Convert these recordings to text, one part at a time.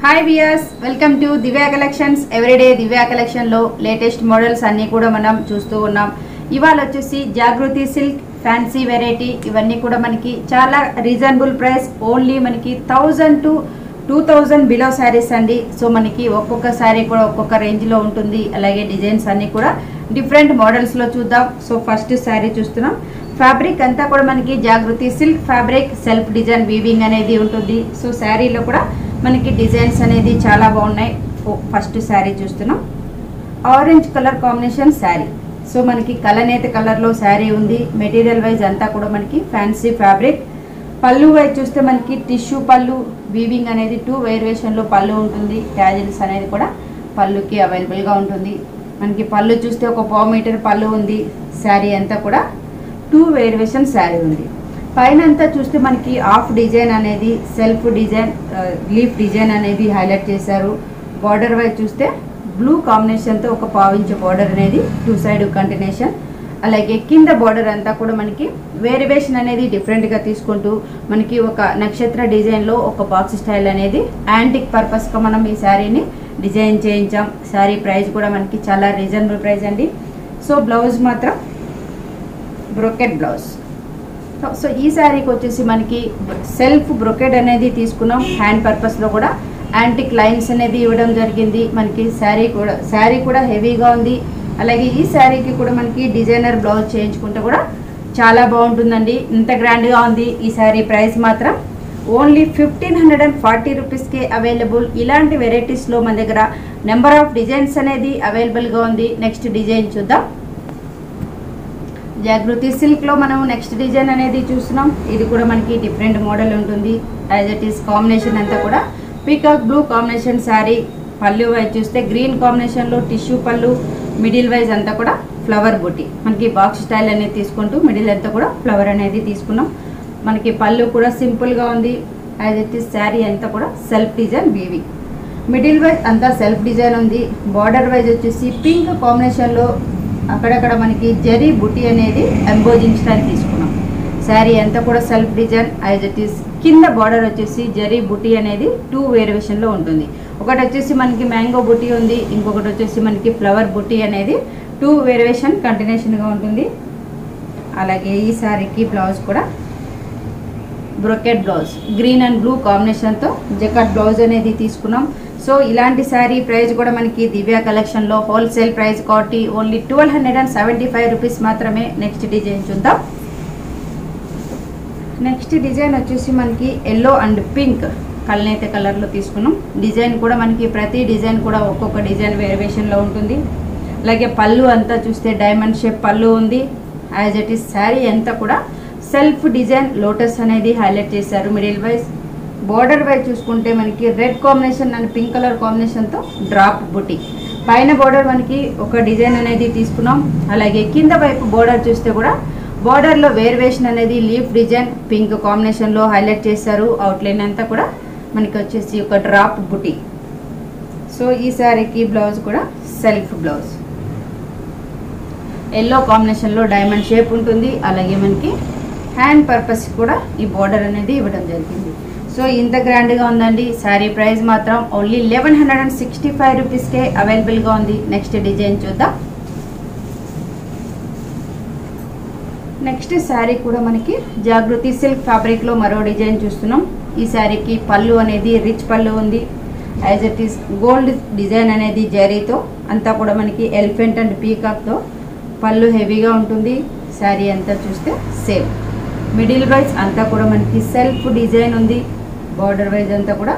Hi viewers, welcome to Divya collections. Everyday Divya కలెక్షన్లో latest models అన్నీ కూడా మనం చూస్తూ ఉన్నాం. ఇవాళ వచ్చేసి జాగృతి సిల్క్ ఫ్యాన్సీ వెరైటీ. ఇవన్నీ కూడా మనకి చాలా రీజనబుల్ ప్రైస్, ఓన్లీ మనకి 1000 to 2000 బిలో శారీస్ అండి. సో మనకి ఒక్కొక్క శారీ కూడా ఒక్కొక్క రేంజ్లో ఉంటుంది. అలాగే డిజైన్స్ అన్నీ కూడా డిఫరెంట్ మోడల్స్లో చూద్దాం. సో ఫస్ట్ శారీ చూస్తున్నాం. ఫ్యాబ్రిక్ అంతా కూడా మనకి Jagruti silk fabric, self design weaving అనేది ఉంటుంది. సో శారీలో కూడా మనకి డిజైన్స్ అనేది చాలా బాగున్నాయి. ఫస్ట్ శారీ చూస్తున్నాం. Orange colour combination sari. So మనకి కలనేత కలర్లో శారీ ఉంది. మెటీరియల్ వైజ్ అంతా కూడా మనకి ఫ్యాన్సీ ఫ్యాబ్రిక్. పళ్ళు వైజ్ చూస్తే మనకి టిష్యూ పళ్ళు, వీవింగ్ అనేది 2 వేరియేషన్లో పళ్ళు ఉంటుంది. ట్యాజిల్స్ అనేది కూడా పళ్ళుకి అవైలబుల్గా ఉంటుంది. మనకి పళ్ళు చూస్తే ఒక 1.5 మీటర్ పళ్ళు ఉంది. శారీ అంతా కూడా 2 వేరియేషన్ శారీ ఉంది. పైన అంతా చూస్తే మనకి హాఫ్ డిజైన్ అనేది సెల్ఫ్ డిజైన్, లీఫ్ డిజైన్ అనేది హైలైట్ చేశారు. బార్డర్ వైజ్ చూస్తే బ్లూ కాంబినేషన్తో ఒక 1/4 ఇంచ్ బార్డర్ అనేది 2 సైడ్ కంటిన్యూషన్. అలాగే కింద బార్డర్ అంతా కూడా మనకి వేరియేషన్ అనేది డిఫరెంట్గా తీసుకుంటూ మనకి ఒక నక్షత్ర డిజైన్లో ఒక బాక్స్ స్టైల్ అనేది యాంటిక్ పర్పస్గా మనం ఈ శారీని డిజైన్ చేయించాం. శారీ ప్రైస్ కూడా మనకి చాలా రీజనబుల్ ప్రైస్ అండి. సో బ్లౌజ్ మాత్రం బ్రోకెట్ బ్లౌజ్. సో ఈ శారీకి వచ్చేసి మనకి సెల్ఫ్ బ్రోకెడ్ అనేది తీసుకున్నాం. హ్యాండ్ పర్పస్లో కూడా యాంటిక్ లైన్స్ అనేది ఇవ్వడం జరిగింది. మనకి శారీ కూడా హెవీగా ఉంది. అలాగే ఈ శారీకి కూడా మనకి డిజైనర్ బ్లౌజ్ చేయించుకుంటే కూడా చాలా బాగుంటుందండి. ఇంత గ్రాండ్గా ఉంది. ఈ శారీ ప్రైస్ మాత్రం ఓన్లీ 1540 రూపీస్కే అవైలబుల్. ఇలాంటి వెరైటీస్లో మన దగ్గర నెంబర్ ఆఫ్ డిజైన్స్ అనేది అవైలబుల్గా ఉంది. నెక్స్ట్ డిజైన్ చూద్దాం. జాగృతి సిల్క్లో మనం నెక్స్ట్ డిజైన్ అనేది చూస్తున్నాం. ఇది కూడా మనకి డిఫరెంట్ మోడల్ ఉంటుంది. యాజ్ ఇట్ ఈస్ కాంబినేషన్ అంతా కూడా పీకాక్ బ్లూ కాంబినేషన్ శారీ. పళ్ళు వైజ్ చూస్తే గ్రీన్ కాంబినేషన్లో టిష్యూ పళ్ళు, మిడిల్ వైజ్ అంతా కూడా ఫ్లవర్ బుట్టి. మనకి బాక్స్ స్టైల్ అనేది తీసుకుంటూ మిడిల్ అంతా కూడా ఫ్లవర్ అనేది తీసుకున్నాం. మనకి పళ్ళు కూడా సింపుల్గా ఉంది. యాజ్ ఇట్ ఈస్ శారీ అంతా కూడా self design weaving. Middle wise అంతా సెల్ఫ్ డిజైన్ ఉంది. బార్డర్ వైజ్ వచ్చేసి పింక్ కాంబినేషన్లో అక్కడక్కడ మనకి జరీ బుట్టి అనేది ఎంబోజింగ్ స్టైల్ తీసుకున్నాం. శారీ అంతా కూడా self design. As it is కింద బార్డర్ వచ్చేసి జరీ బుట్టి అనేది 2 వేరియేషన్లో ఉంటుంది. ఒకటి వచ్చేసి మనకి మ్యాంగో బుట్టి ఉంది, ఇంకొకటి వచ్చేసి మనకి ఫ్లవర్ బుట్టి అనేది 2 వేరియేషన్ కంటిన్యూషన్గా ఉంటుంది. అలాగే ఈ శారీకి బ్లౌజ్ కూడా brocade blouse, green and blue కాంబినేషన్తో జకట్ బ్లౌజ్ అనేది తీసుకున్నాం. సో ఇలాంటి శారీ ప్రైస్ కూడా మనకి దివ్యా కలెక్షన్లో హోల్సేల్ ప్రైస్ కాబట్టి ఓన్లీ 1275 రూపీస్ మాత్రమే. నెక్స్ట్ డిజైన్ చూద్దాం. నెక్స్ట్ డిజైన్ వచ్చేసి మనకి ఎల్లో అండ్ పింక్ కల్నేత కలర్లో తీసుకున్నాం. డిజైన్ కూడా మనకి ప్రతి డిజైన్ కూడా ఒక్కొక్క డిజైన్ వేరియేషన్లో ఉంటుంది. అలాగే పళ్ళు అంతా చూస్తే డైమండ్ షేప్ పళ్ళు ఉంది. యాజ్ ఇట్ ఈస్ శారీ అంతా కూడా సెల్ఫ్ డిజైన్ లోటస్ అనేది హైలైట్ చేశారు. మిడిల్ వైజ్ బార్డర్ వైజ్ చూసుకుంటే మనకి red combination and pink colour కాంబినేషన్తో డ్రాప్ బుట్టి. పైన బార్డర్ మనకి ఒక డిజైన్ అనేది తీసుకున్నాం. అలాగే కింద వైపు బార్డర్ చూస్తే కూడా బార్డర్లో వేరియేషన్ అనేది లీఫ్ డిజైన్ పింక్ కాంబినేషన్లో హైలైట్ చేశారు. అవుట్లైన్ అంతా కూడా మనకి వచ్చేసి ఒక డ్రాప్ బుట్టి. సో ఈ శారీకి బ్లౌజ్ కూడా సెల్ఫ్ బ్లౌజ్. ఎల్లో కాంబినేషన్లో డైమండ్ షేప్ ఉంటుంది. అలాగే మనకి హ్యాండ్ పర్పస్ కూడా ఈ బార్డర్ అనేది ఇవ్వడం జరిగింది. సో ఇంత గ్రాండ్గా ఉందండి. శారీ ప్రైస్ మాత్రం ఓన్లీ 1165 రూపీస్కే అవైలబుల్గా ఉంది. నెక్స్ట్ డిజైన్ చూద్దాం. నెక్స్ట్ శారీ కూడా మనకి జాగృతి సిల్క్ ఫ్యాబ్రిక్లో మరో డిజైన్ చూస్తున్నాం. ఈ శారీకి పళ్ళు అనేది రిచ్ పళ్ళు ఉంది. As it is gold design అనేది జరీతో అంతా కూడా మనకి ఎలిఫెంట్ అండ్ పీకాక్తో పళ్ళు హెవీగా ఉంటుంది. శారీ అంతా చూస్తే సేమ్. మిడిల్ వైజ్ అంతా కూడా మనకి సెల్ఫ్ డిజైన్ ఉంది. బార్డర్ వైజ్ అంతా కూడా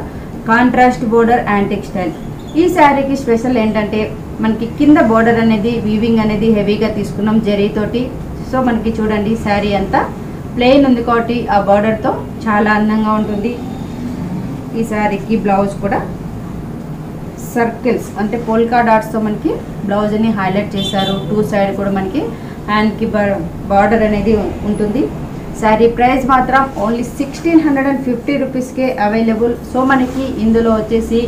కాంట్రాస్ట్ బార్డర్ యాంటిక్ స్టైల్. ఈ శారీకి స్పెషల్ ఏంటంటే మనకి కింద బార్డర్ అనేది వీవింగ్ అనేది హెవీగా తీసుకున్నాం జరీతోటి. సో మనకి చూడండి శారీ అంతా ప్లెయిన్ ఉంది కాబట్టి ఆ బార్డర్తో చాలా అందంగా ఉంటుంది. ఈ శారీకి బ్లౌజ్ కూడా సర్కిల్స్ అంటే పోల్కా డాట్స్తో మనకి బ్లౌజ్ని హైలైట్ చేశారు. 2 సైడ్ కూడా మనకి హ్యాండ్కి బార్డర్ అనేది ఉంటుంది. శారీ ప్రైస్ మాత్రం ఓన్లీ 1650 రూపీస్కే అవైలబుల్. సో మనకి ఇందులో వచ్చేసి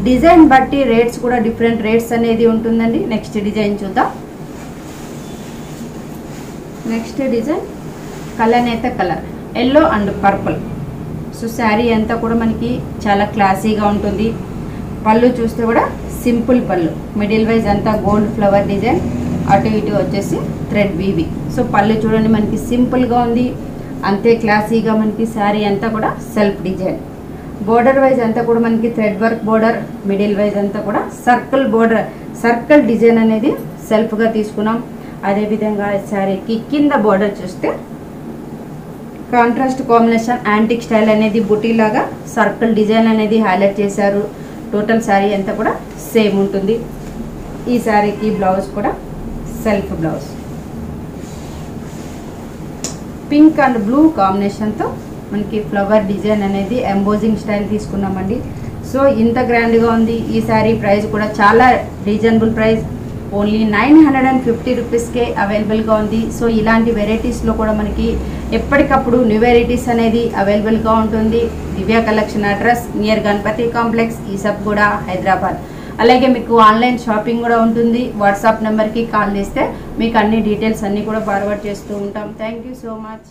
డిజైన్ బట్టి రేట్స్ కూడా డిఫరెంట్ రేట్స్ అనేది ఉంటుందండి. నెక్స్ట్ డిజైన్ చూద్దాం. నెక్స్ట్ డిజైన్ కలనేత colour yellow and purple. So sari అంతా కూడా మనకి చాలా క్లాసీగా ఉంటుంది. పళ్ళు చూస్తే కూడా సింపుల్ పళ్ళు, మిడిల్ వైజ్ అంతా గోల్డ్ ఫ్లవర్ డిజైన్, అటు ఇటు వచ్చేసి థ్రెడ్ వీవి. సో పళ్ళు చూడండి మనకి సింపుల్గా ఉంది, అంతే క్లాసీగా మనకి శారీ అంతా కూడా సెల్ఫ్ డిజైన్. బోర్డర్ వైజ్ అంతా కూడా మనకి thread work border, middle wise అంతా కూడా సర్కిల్ బోర్డర్, సర్కిల్ డిజైన్ అనేది సెల్ఫ్గా తీసుకున్నాం. అదేవిధంగా శారీకి కింద బోర్డర్ చూస్తే కాంట్రాస్ట్ కాంబినేషన్ యాంటిక్ స్టైల్ అనేది బుటీలాగా సర్కిల్ డిజైన్ అనేది హైలైట్ చేశారు. టోటల్ శారీ అంతా కూడా సేమ్ ఉంటుంది. ఈ శారీకి బ్లౌజ్ కూడా self blouse, pink and blue కాంబినేషన్తో మనకి ఫ్లవర్ డిజైన్ అనేది ఎంబోజింగ్ స్టైల్ తీసుకున్నామండి. సో ఇంత గ్రాండ్గా ఉంది. ఈ శారీ ప్రైస్ కూడా చాలా రీజనబుల్ ప్రైస్, ఓన్లీ 950 రూపీస్కే అవైలబుల్గా ఉంది. సో ఇలాంటి వెరైటీస్లో కూడా మనకి ఎప్పటికప్పుడు న్యూ వెరైటీస్ అనేది అవైలబుల్గా ఉంటుంది. Divya collection address near Ganapati complex, Eesabguda, Hyderabad. అలాగే మీకు ఆన్లైన్ షాపింగ్ కూడా ఉంటుంది. వాట్సాప్ నెంబర్కి కాల్ చేస్తే మీకు అన్ని డీటెయిల్స్ అన్నీ కూడా ఫార్వర్డ్ చేస్తూ ఉంటాం. Thank you so much.